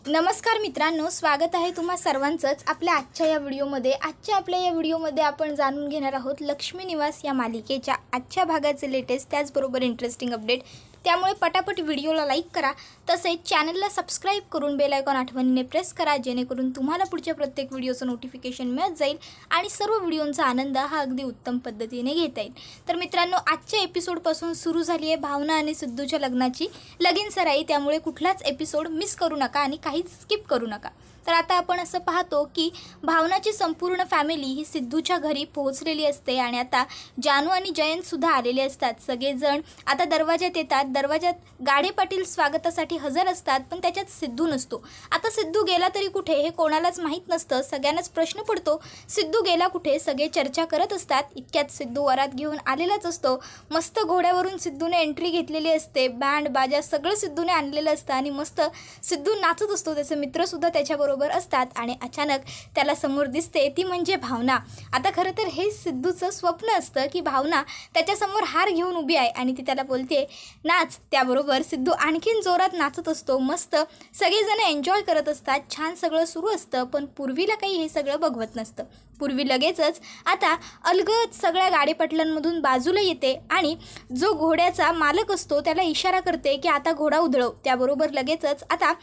नमस्कार मित्रांनो, स्वागत आहे तुम्हा सर्वांचंच आपल्या आजच्या या व्हिडिओमध्ये। आपल्या या व्हिडिओमध्ये आपण जाणून घेणार आहोत लक्ष्मी निवास या मालिकेच्या आजच्या भागाचे लेटेस्ट त्याचबरोबर इंटरेस्टिंग अपडेट। त्यामुळे पटापट व्हिडिओला लाईक करा, तसेच चॅनलला सबस्क्राइब करून बेल आयकॉन आठवणीने प्रेस करा, जेणेकरून तुम्हाला पुढच्या प्रत्येक व्हिडिओचं नोटिफिकेशन मिळत जाईल आणि सर्व व्हिडिओंचा आनंद हा अगदी उत्तम पद्धतीने घेता येईल। तर मित्रांनो, आजच्या एपिसोडपासून सुरू झाली आहे भावना आणि सिद्धूच्या लग्नाची लगीन सराई, त्यामुळे कुठलाच एपिसोड मिस करू नका आणि काहीच स्किप करू नका। तर आता आपण असं पाहतो की भावनाची संपूर्ण फॅमिली ही सिद्धूच्या घरी पोहोचलेली असते आणि आता जानू आणि जयंत सुद्धा आलेले असतात। सगळेजण आता दरवाजात येतात। दरवाजात गाडे पाटील स्वागतासाठी हजर असतात, पण त्याच्यात सिद्धू नसतो। आता सिद्धू गेला तरी कुठे हे कोणालाच माहीत नसतं। सगळ्यांनाच प्रश्न पडतो, सिद्धू गेला कुठे? सगळे चर्चा करत असतात। इतक्यात सिद्धू वरात घेऊन आलेलाच असतो। मस्त घोड्यावरून सिद्धूने एंट्री घेतलेली असते, बँड बाजा सगळं सिद्धूने आणलेलं असतं आणि मस्त सिद्धू नाचत असतो। त्याचे मित्रसुद्धा त्याच्याबरोबर असतात आणि अचानक त्याला समोर दिसते ती म्हणजे भावना। आता खरं तर हे सिद्धूचं स्वप्न असतं की भावना त्याच्यासमोर हार घेऊन उभी आहे आणि ती त्याला बोलते नाच। त्याबरोबर सिद्धू आणखीन जोरात नाचत असतो। मस्त सगळेजण एन्जॉय करत असतात, छान सगळं सुरू असतं। पण पूर्वीला काही हे सगळं बघवत नसतं। पूर्वी लगेचच आता अलगद सगळ्या गाडेपटलांमधून बाजूला येते आणि जो घोड्याचा मालक असतो त्याला इशारा करते की आता घोडा उधळव। त्याबरोबर लगेचच आता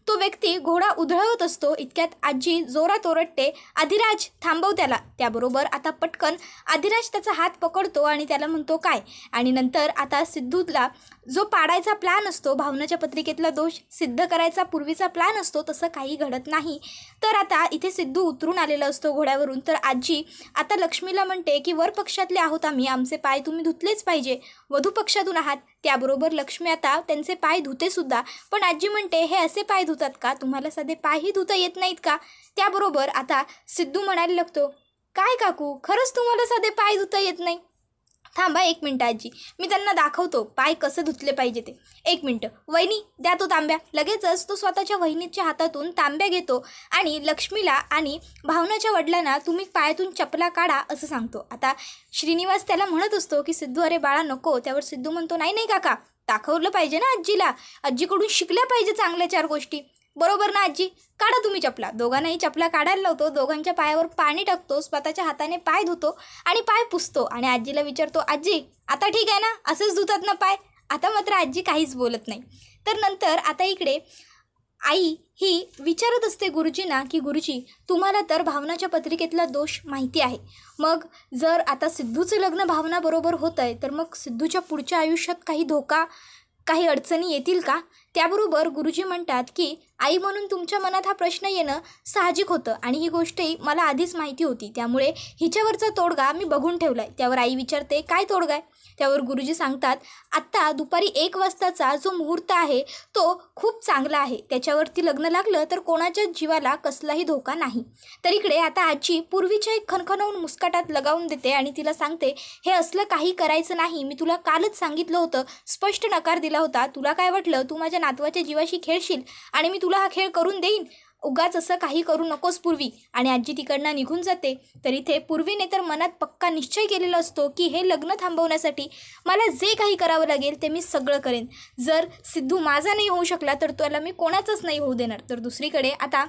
तो व्यक्ती घोडा उधळवत असतो। इतक्यात आजी जोरात ओरडते, अधिराज थांबव त्याला। त्याबरोबर आता पटकन अधिराज त्याचा हात पकडतो आणि त्याला म्हणतो काय? आणि नंतर आता सिद्धूला जो पाडायचा प्लॅन असतो, भावनाच्या पत्रिकेतला दोष सिद्ध करायचा पूर्वीचा प्लॅन असतो, तसं काही घडत नाही। तर आता इथे सिद्धू उतरून आलेला असतो घोड्यावरून। तर आजी आता लक्ष्मीला म्हणते की वर पक्षातले आहोत आम्ही, आमचे पाय तुम्ही धुतलेच पाहिजे, वधू पक्षातून आहात। त्याबरोबर लक्ष्मी आता त्यांचे पाय धुते सुद्धा, पण आजी म्हणते हे असे पाय धुतात का? तुम्हाला साधे पायही धुता येत नाहीत का? त्याबरोबर आता सिद्धू म्हणायला लागतो, काय काकू, खरंच तुम्हाला साधे पाय धुता येत नाही? थांबा एक मिनटं आजी, मी त्यांना दाखवतो पाय कसे धुतले पाहिजे ते। एक मिनटं वहिनी, द्या तो तांब्या। लगेचच तो स्वतःच्या वहिनीच्या हातातून तांब्या घेतो आणि लक्ष्मीला आणि भावनाच्या वडिलांना तुम्ही पायातून चपला काढा असं सांगतो। आता श्रीनिवास त्याला म्हणत असतो की सिद्धू अरे बाळा नको। त्यावर सिद्धू म्हणतो नाही नाही काका, दाखवलं पाहिजे ना आजीला, आजीकडून शिकल्या पाहिजे चांगल्या चार गोष्टी, बरोबर ना आजी? काढा तुम्ही चपला। दोघांनाही चपला काढायला लावतो, दोघांच्या पायावर पाणी टाकतो, स्वतःच्या हाताने पाय धुतो आणि पाय पुसतो आणि आजीला विचारतो आजी आता ठीक आहे ना, असेच धुतात ना पाय? आता मात्र आजी काहीच बोलत नाही। तर नंतर आता इकडे आई ही विचारत असते गुरुजींना की गुरुजी तुम्हाला तर भावनाच्या पत्रिकेतला दोष माहिती आहे, मग जर आता सिद्धूचं लग्न भावनाबरोबर होतं आहे तर मग सिद्धूच्या पुढच्या आयुष्यात काही धोका, काही अडचणी येतील का? त्याबरोबर गुरुजी म्हणतात की आई म्हणून तुमच्या मनात हा प्रश्न येणं साहजिक होतं आणि ही गोष्टही मला आधीच माहिती होती, त्यामुळे हिच्यावरचा तोडगा मी बघून ठेवला आहे। त्यावर आई विचारते काय तोडगा आहे? त्यावर गुरुजी सांगतात आत्ता दुपारी 1 वाजताचा जो मुहूर्त आहे तो खूप चांगला आहे, त्याच्यावरती लग्न लागलं तर कोणाच्या जीवाला कसलाही धोका नाही। तर इकडे आता आजी पूर्वीच्या एक खणखणवून मुस्काटात लगावून देते आणि तिला सांगते हे असलं काही करायचं नाही, मी तुला कालच सांगितलं होतं, स्पष्ट नकार दिला होता। तुला काय वाटलं तू माझ्या नातवाच्या जीवाशी खेळशील आणि मी तुला हा खेळ करून देईन? उगाच असं काही करू नकोस पूर्वी। आणि आजी तिकडनं निघून जाते। तर इथे पूर्वीने तर मनात पक्का निश्चय केलेला असतो की हे लग्न थांबवण्यासाठी मला जे काही करावं लागेल ते मी सगळं करेन। जर सिद्धू माझा नाही होऊ शकला तर त्याला मी कोणाचाच नाही होऊ देणार। तर दुसरीकडे आता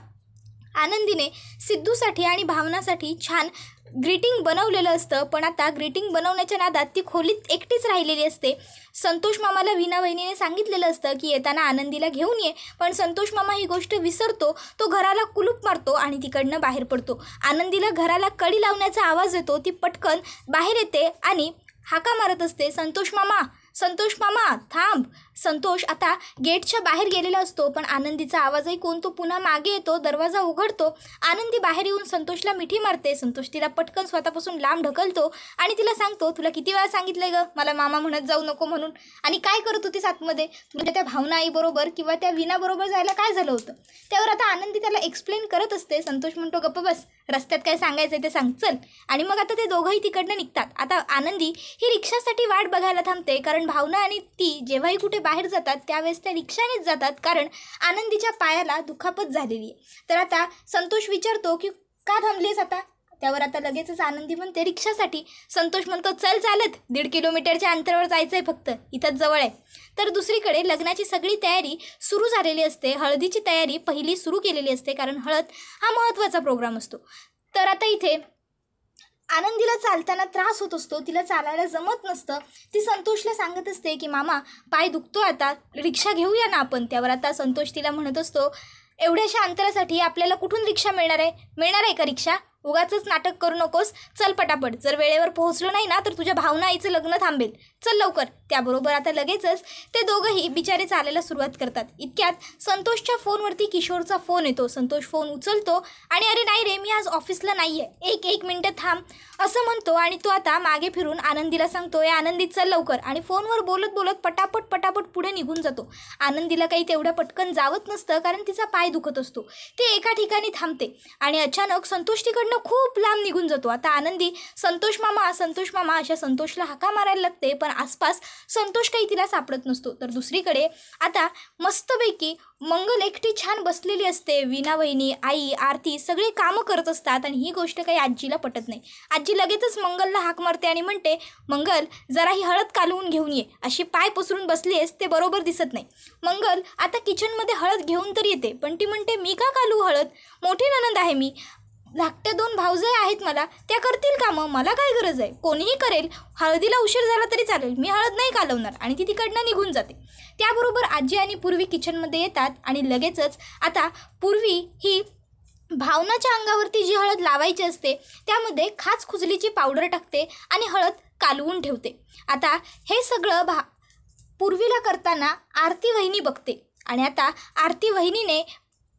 आनंदीने सिद्धूसाठी आणि भावनासाठी छान ग्रीटिंग बनवलेलं असतं, पण आता ग्रीटिंग बनवण्याच्या नादात ती खोलीत एकटीच राहिलेली असते। संतोष मामाला वीणा वहिनीने सांगितलेलं असतं की येताना आनंदीला घेऊन ये, पण संतोष मामा ही गोष्ट विसरतो, तो घराला कुलूप मारतो आणि तिकडनं बाहेर पडतो। आनंदीला घराला कडी लावण्याचा आवाज येतो, ती पटकन बाहेर येते आणि हाका मारत असते संतोष मामा, संतोष मामा थांब। संतोष आता गेटच्या बाहेर गेलेला असतो, पण आनंदीचा आवाज ऐकून तो पुन्हा मागे येतो, दरवाजा उघडतो। आनंदी बाहेर येऊन संतोषला मिठी मारते। संतोष तिला पटकन स्वतःपासून लांब ढकलतो आणि तिला सांगतो तुला किती वेळा सांगितलंय ग मला मामा म्हणत जाऊ नको म्हणून, आणि काय करत होतीस आतमध्ये? तुला त्या भावना आईबरोबर किंवा त्या वीणाबरोबर जायला काय झालं होतं? त्यावर आता आनंदी त्याला एक्सप्लेन करत असते। संतोष म्हणतो गप्प बस, रस्त्यात काय सांगायचं ते सांग चल। आणि मग आता ते दोघंही तिकडनं निघतात। आता आनंदी ही रिक्षासाठी वाट बघायला थांबते, कारण भावना आणि ती जेव्हाही कुठे बाहेर जातात त्यावेळेस त्या रिक्षानेच जातात, कारण आनंदीच्या पायाला दुखापत झालेली आहे। तर आता संतोष विचारतो की का थांबलीस आता? त्यावर आता लगेचच आनंदी म्हणते रिक्षासाठी. संतोष म्हणतो चल चालत, 1.5 किलोमीटरच्या अंतरावर जायचं आहे फक्त, इथंच जवळ आहे. तर दुसरीकडे लग्नाची सगळी तयारी सुरू झालेली असते. हळदीची तयारी पहिली सुरू केलेली असते, कारण हळद हा महत्त्वाचा प्रोग्राम असतो. तर आता इथे आनंदीला चालताना त्रास होत असतो, तिला चालायला जमत नसतं. ती संतोषला सांगत असते की मामा पाय दुखतो, आता रिक्षा घेऊया ना आपण. त्यावर आता संतोष तिला म्हणत असतो एवढ्याशा अंतरासाठी आपल्याला कुठून रिक्षा मिळणार आहे का रिक्षा? उगाचंच नाटक करू नकोस, चल पटापट. जर वेळेवर पोहोचलो नाही ना तर तुझ्या भावना आईचं लग्न थांबेल, चल लवकर. त्याबरोबर आता लगेचच ते दोघंही बिचारे चालायला सुरुवात करतात. इतक्यात संतोषच्या फोनवरती किशोरचा फोन येतो. संतोष फोन उचलतो आणि अरे नाही रे, मी आज ऑफिसला नाही आहे, एक मिनटं थांब असं म्हणतो. आणि तो आता मागे फिरून आनंदीला सांगतो आनंदी चल लवकर. आणि फोनवर बोलत बोलत पटापट पुढे निघून जातो. आनंदीला काही तेवढं पटकन जावत नसतं, कारण तिचा पाय दुखत असतो. ती एका ठिकाणी थांबते आणि अचानक संतोष तिकडनं खूप लांब निघून जातो. आता आनंदी संतोष मामा अशा संतोषला हाका मारायला लागते, पण आसपास संतोष काही तिला सापडत नसतो. तर दुसरीकडे आता मस्तपैकी मंगल एकटी छान बसलेली असते. वीणा वहिनी, आई, आरती सगळे कामं करत असतात आणि ही गोष्ट काही आजीला पटत नाही. आजी लगेचच मंगलला हाक मारते आणि म्हणते मंगल जरा ही हळद कालवून घेऊन ये, अशी पाय पसरून बसली आहेस ते बरोबर दिसत नाही. मंगल आता किचनमध्ये हळद घेऊन तर येते, पण ती म्हणते मी का कालवू हळद, मोठी नणंद आहे मी, धाकट्या 2 भावजय आहेत मला, त्या करतील कामं, मला काय गरज आहे, कोणीही करेल, हळदीला उशीर झाला तरी चालेल, मी हळद नाही कालवणार. आणि ती तिकडनं निघून जाते. त्याबरोबर आजी आणि पूर्वी किचनमध्ये येतात आणि लगेचच आता पूर्वी ही भावनाच्या अंगावरती जी हळद लावायची असते त्यामध्ये खास खुजलीची पावडर टाकते आणि हळद कालवून ठेवते. आता हे सगळं पूर्वीला करताना आरती वहिनी बघते आणि आता आरती वहिनीने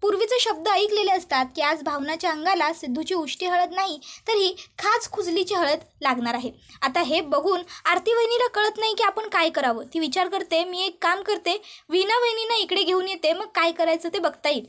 पूर्वीचे शब्द ऐकलेले असतात की आज भावनाच्या अंगाला सिद्धूची उष्टी हळद नाही तर ही खास खुजलीची हळद लागणार आहे. आता हे बघून आरती वहिनीला कळत नाही की आपण काय करावं. ती विचार करते मी एक काम करते, वीणा वहिनींना इकडे घेऊन येते, मग काय करायचं ते बघता येईल.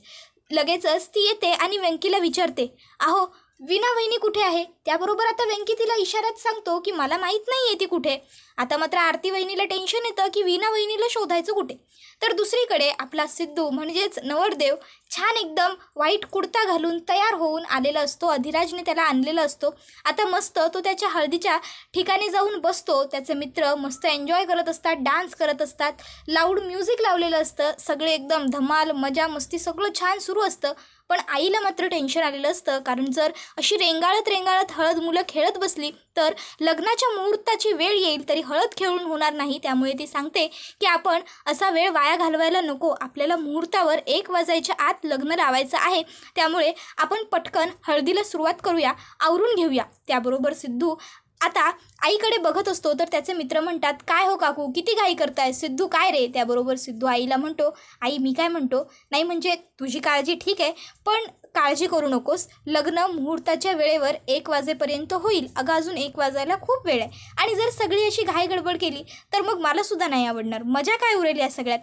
लगेचच ती येते आणि व्यंकीला विचारते अहो वीणा वहिनी कुठे आहे. त्याबरोबर आता व्यंकी तिला इशाऱ्यात सांगतो की मला माहीत नाही आहे ती कुठे. आता मात्र आरती वहिनीला टेन्शन येतं की वीणा वहिनीला शोधायचं कुठे. तर दुसरीकडे आपला सिद्धू म्हणजेच नवरदेव छान एकदम व्हाईट कुर्ता घालून तयार होऊन आलेला असतो. अधिराजने त्याला आणलेला असतो. आता मस्त तो त्याच्या हळदीच्या ठिकाणी जाऊन बसतो. त्याचे मित्र मस्त एन्जॉय करत असतात, डान्स करत असतात, लाऊड म्युझिक लावलेलं असतं, सगळे एकदम धमाल मजा मस्ती सगळं छान सुरू असतं. पण आईला मात्र टेन्शन आलेलं असतं, कारण जर अशी रेंगाळत हळद मुलं खेळत बसली तर लग्नाच्या मुहूर्ताची वेळ येईल तरी हळद खेळून होणार नाही. त्यामुळे ती सांगते की आपण असा वेळ वाया घालवायला नको, आपल्याला मुहूर्तावर 1 वाजायच्या आत लग्न लावायचं आहे, त्यामुळे आपण पटकन हळदीला सुरुवात करूया, आवरून घेऊया. त्याबरोबर सिद्धू आता आईकडे बघत असतो तर त्याचे मित्र म्हणतात काय हो काकू किती घाई करताय, सिद्धू काय रे. त्याबरोबर सिद्धू आईला म्हणतो आई मी काय म्हणतो नाही म्हणजे तुझी काळजी ठीक आहे, पण काळजी करू नकोस, लग्न मुहूर्ताच्या वेळेवर 1 वाजेपर्यंत होईल. अगं अजून 1 वाजायला खूप वेळ आहे आणि जर सगळी अशी घाई गडबड केली तर मग मला सुद्धा नाही आवडणार, मजा काय उरेल या सगळ्यात.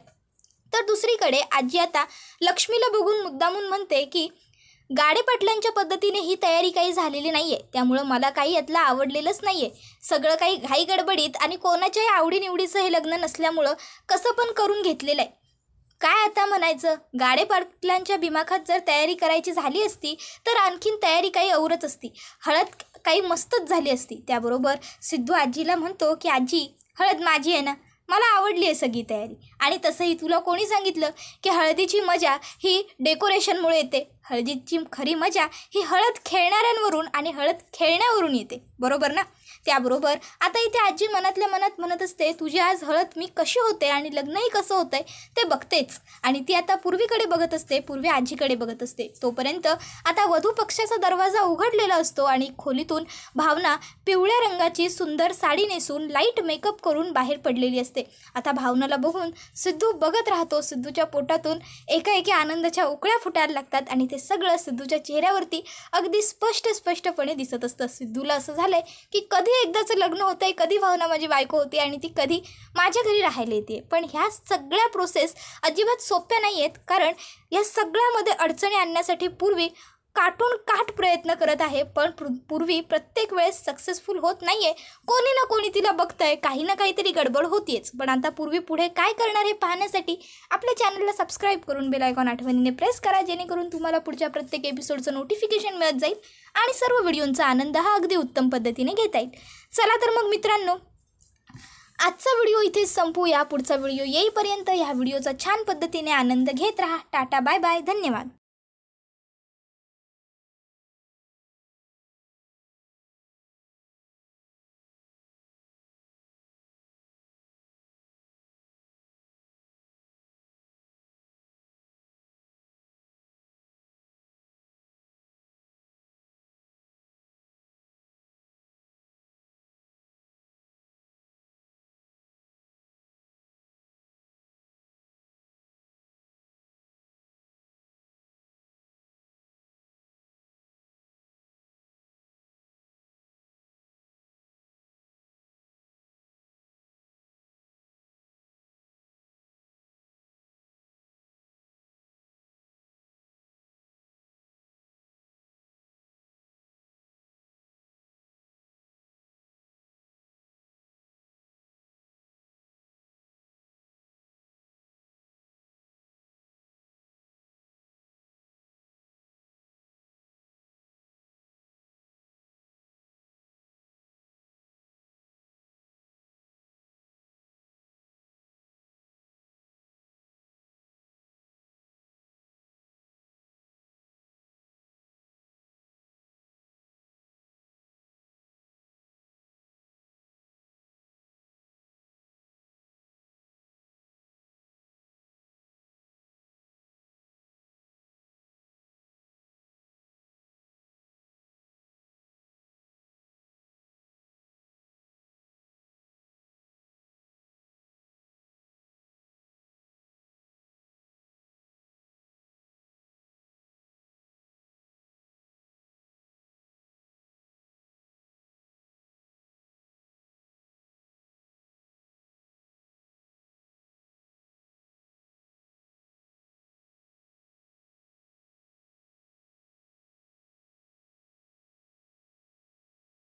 तर दुसरीकडे आजी आता लक्ष्मीला बघून मुद्दामून म्हणते की गाडे पाटलांच्या पद्धतीने ही तयारी काही झालेली नाही आहे, त्यामुळं मला काही यातलं आवडलेलंच नाही आहे. सगळं काही घाई गडबडीत आणि कोणाच्याही आवडीनिवडीचं हे लग्न नसल्यामुळं कसं पण करून घेतलेलं आहे. काय आता म्हणायचं, गाडे पाटलांच्या बिमाखात जर तयारी करायची झाली असती तर आणखीन तयारी काही औरच असती, हळद काही मस्तच झाली असती. त्याबरोबर सिद्धू आजीला म्हणतो की आजी हळद माझी आहे ना, मला आवडली आहे सगळी तयारी. आणि तसंही तुला कोणी सांगितलं की हळदीची मजा ही डेकोरेशनमुळे येते. हळदीची खरी मजा ही हळद खेळणाऱ्यांवरून आणि हळद खेळण्यावरून येते, बरोबर ना. त्याबरोबर आता इथे आजी मनातल्या मनात म्हणत असते तुझी आज हळद मी कशी होते आणि लग्नही कसं होतं आहे ते बघतेच. आणि ती आता पूर्वीकडे बघत असते, पूर्वी आजीकडे बघत असते. तोपर्यंत आता वधू पक्षाचा दरवाजा उघडलेला असतो आणि खोलीतून भावना पिवळ्या रंगाची सुंदर साडी नेसून लाईट मेकअप करून बाहेर पडलेली असते. आता भावनाला बघून सिद्धू बघत राहतो. सिद्धूच्या पोटातून एकाएकी आनंदाच्या उकळ्या फुटायला लागतात आणि ते सगळं सिद्धूच्या चेहऱ्यावरती अगदी स्पष्टपणे दिसत असतं. सिद्धूला असं झालंय की कधी एकदाचं लग्न होतं आहे, कधी भावना माझी बायको होती आणि ती कधी माझ्या घरी राहायला येते. पण ह्या सगळ्या प्रोसेस अजिबात सोप्या नाही आहेत, कारण या सगळ्यामध्ये अडचणी आणण्यासाठी पूर्वी काटून काट प्रयत्न करत आहे, पण पूर्वी प्रत्येक वेळेस सक्सेसफुल होत नाही आहे. कोणी ना कोणी तिला बघतंय, काही ना काहीतरी गडबड होतीयच. पण आता पूर्वी पुढे काय करणार हे पाहण्यासाठी आपल्या चॅनलला सबस्क्राईब करून बेल आयकॉन आठवणीने प्रेस करा, जेणेकरून तुम्हाला पुढच्या प्रत्येक एपिसोडचं नोटिफिकेशन मिळत जाईल आणि सर्व व्हिडिओंचा आनंद हा अगदी उत्तम पद्धतीने घेता येईल. चला तर मग मित्रांनो, आजचा व्हिडिओ इथेच संपूया. पुढचा व्हिडिओ येईपर्यंत ह्या व्हिडिओचा छान पद्धतीने आनंद घेत राहा. टाटा, बाय बाय, धन्यवाद.